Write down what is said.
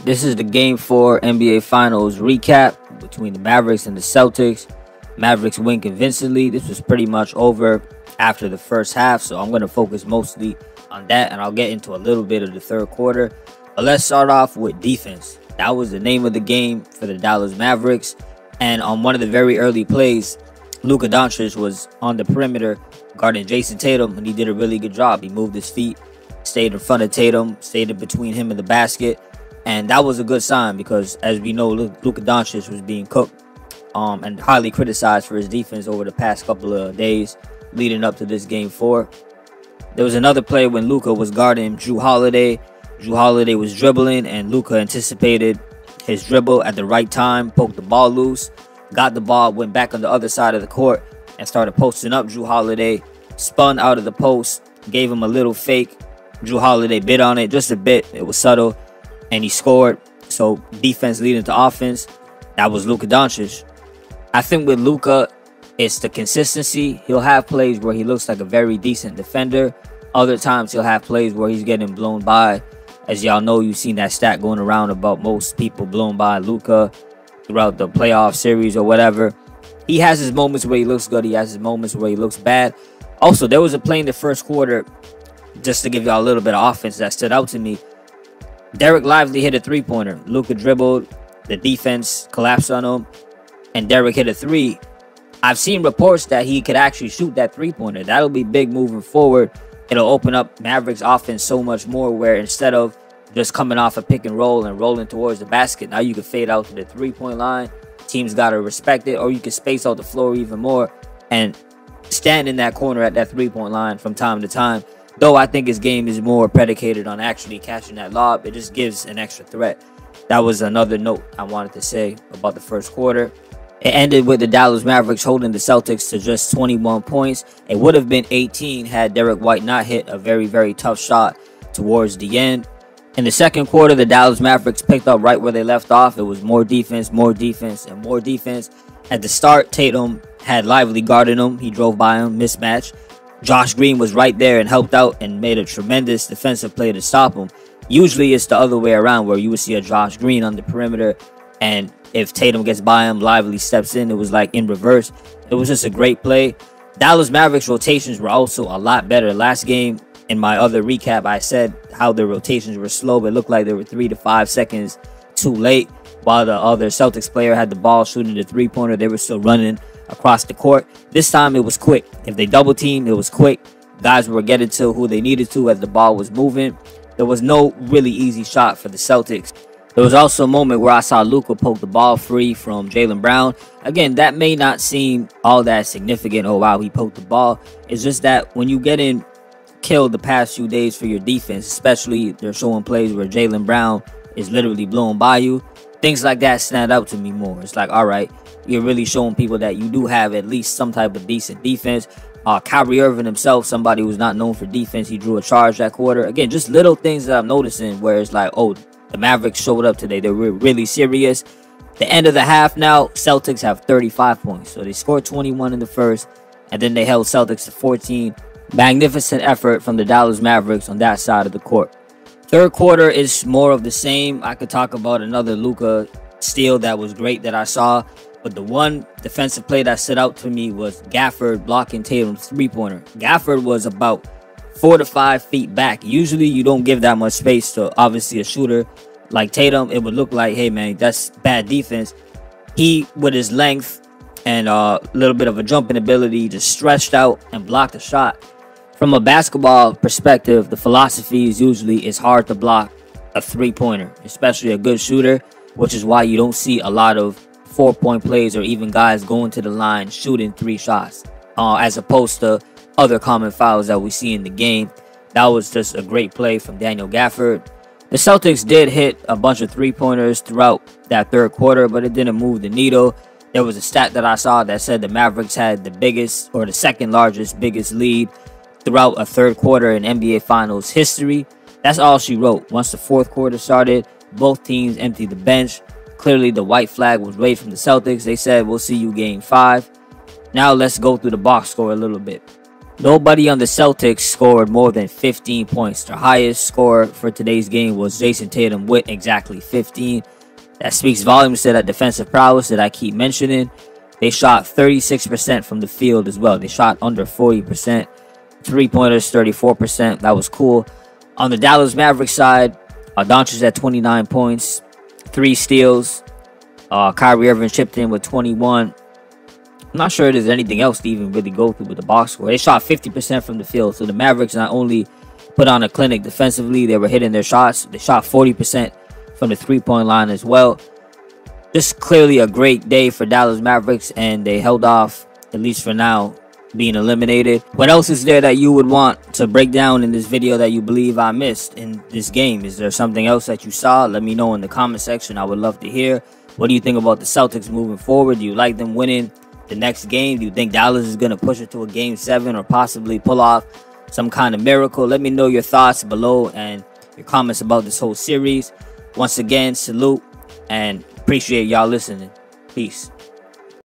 This is the Game 4 NBA Finals recap between the Mavericks and the Celtics. Mavericks win convincingly. This was pretty much over after the first half, so I'm going to focus mostly on that, and I'll get into a little bit of the third quarter. But let's start off with defense. That was the name of the game for the Dallas Mavericks, and on one of the very early plays, Luka Doncic was on the perimeter guarding Jason Tatum, and he did a really good job. He moved his feet, stayed in front of Tatum, stayed in between him and the basket. And that was a good sign because, as we know, Luka Doncic was being cooked and highly criticized for his defense over the past couple of days leading up to this Game 4. There was another play when Luka was guarding Jrue Holiday. Jrue Holiday was dribbling, and Luka anticipated his dribble at the right time, poked the ball loose, got the ball, went back on the other side of the court, and started posting up Jrue Holiday, spun out of the post, gave him a little fake. Jrue Holiday bit on it just a bit. It was subtle. And he scored. So defense leading to offense. That was Luka Doncic. I think with Luka, it's the consistency. He'll have plays where he looks like a very decent defender. Other times he'll have plays where he's getting blown by. As y'all know, you've seen that stat going around about most people blown by Luka throughout the playoff series or whatever. He has his moments where he looks good. He has his moments where he looks bad. Also, there was a play in the first quarter, just to give y'all a little bit of offense, that stood out to me. Derek Lively hit a three-pointer. Luka dribbled. The defense collapsed on him. And Derek hit a three. I've seen reports that he could actually shoot that three-pointer. That'll be big moving forward. It'll open up Mavericks offense so much more, where instead of just coming off a pick and roll and rolling towards the basket, now you can fade out to the three-point line. Teams got to respect it. Or you can space out the floor even more and stand in that corner at that three-point line from time to time. Though I think his game is more predicated on actually catching that lob, it just gives an extra threat. That was another note I wanted to say about the first quarter. It ended with the Dallas Mavericks holding the Celtics to just 21 points. It would have been 18 had Derek White not hit a very, very tough shot towards the end. In the second quarter, the Dallas Mavericks picked up right where they left off. It was more defense, and more defense. At the start, Tatum had Lively guarding him. He drove by him, mismatch. Josh Green was right there and helped out and made a tremendous defensive play to stop him. Usually it's the other way around, where you would see a Josh Green on the perimeter, and if Tatum gets by him, Lively steps in. It was like in reverse. It was just a great play. Dallas Mavericks rotations were also a lot better. Last game, in my other recap, I said how the rotations were slow. It looked like they were 3 to 5 seconds too late. While the other Celtics player had the ball shooting the three-pointer, they were still running across the court. This time it was quick. If they double teamed, it was quick. Guys were getting to who they needed to as the ball was moving. There was no really easy shot for the Celtics. There was also a moment where I saw Luka poke the ball free from Jaylen Brown. Again, that may not seem all that significant. Oh, wow, he poked the ball. It's just that when you get in killed the past few days for your defense, especially they're showing plays where Jaylen Brown is literally blown by you, things like that stand out to me more. It's like, all right, you're really showing people that you do have at least some type of decent defense. Kyrie Irving himself, somebody who's not known for defense, he drew a charge that quarter. Again, just little things that I'm noticing where it's like, oh, the Mavericks showed up today. They were really serious. The end of the half now, Celtics have 35 points. So they scored 21 in the first, and then they held Celtics to 14. Magnificent effort from the Dallas Mavericks on that side of the court. Third quarter is more of the same. I could talk about another Luka steal that was great that I saw. But the one defensive play that stood out to me was Gafford blocking Tatum's three-pointer. Gafford was about 4 to 5 feet back. Usually you don't give that much space to, obviously, a shooter like Tatum. It would look like, hey, man, that's bad defense. He, with his length and a little bit of a jumping ability, just stretched out and blocked a shot. From a basketball perspective, the philosophy is usually it's hard to block a three-pointer, especially a good shooter, which is why you don't see a lot of 4-point plays or even guys going to the line shooting 3 shots as opposed to other common fouls that we see in the game. That was just a great play from Daniel Gafford. The Celtics did hit a bunch of three-pointers throughout that third quarter, but it didn't move the needle. There was a stat that I saw that said the Mavericks had the biggest, or the second largest, biggest lead throughout a third quarter in NBA Finals history. That's all she wrote. Once the fourth quarter started, both teams emptied the bench. Clearly, the white flag was waved from the Celtics. They said, we'll see you game 5. Now let's go through the box score a little bit. Nobody on the Celtics scored more than 15 points. Their highest score for today's game was Jason Tatum with exactly 15. That speaks volumes to that defensive prowess that I keep mentioning. They shot 36% from the field as well. They shot under 40%. Three-pointers, 34%. That was cool. On the Dallas Mavericks side, doncic had 29 points, 3 steals. Kyrie Irving chipped in with 21. I'm not sure there's anything else to even really go through with the box score. They shot 50% from the field. So the Mavericks not only put on a clinic defensively, they were hitting their shots. They shot 40% from the three-point line as well. Just clearly a great day for Dallas Mavericks, and they held off, at least for now, being eliminated. What else is there that you would want to break down in this video that you believe I missed in this game? Is there something else that you saw? Let me know in the comment section. I would love to hear. What do you think about the Celtics moving forward? Do you like them winning the next game? Do you think Dallas is going to push it to a game 7 or possibly pull off some kind of miracle? Let me know your thoughts below and your comments about this whole series. Once again, salute and appreciate y'all listening. Peace.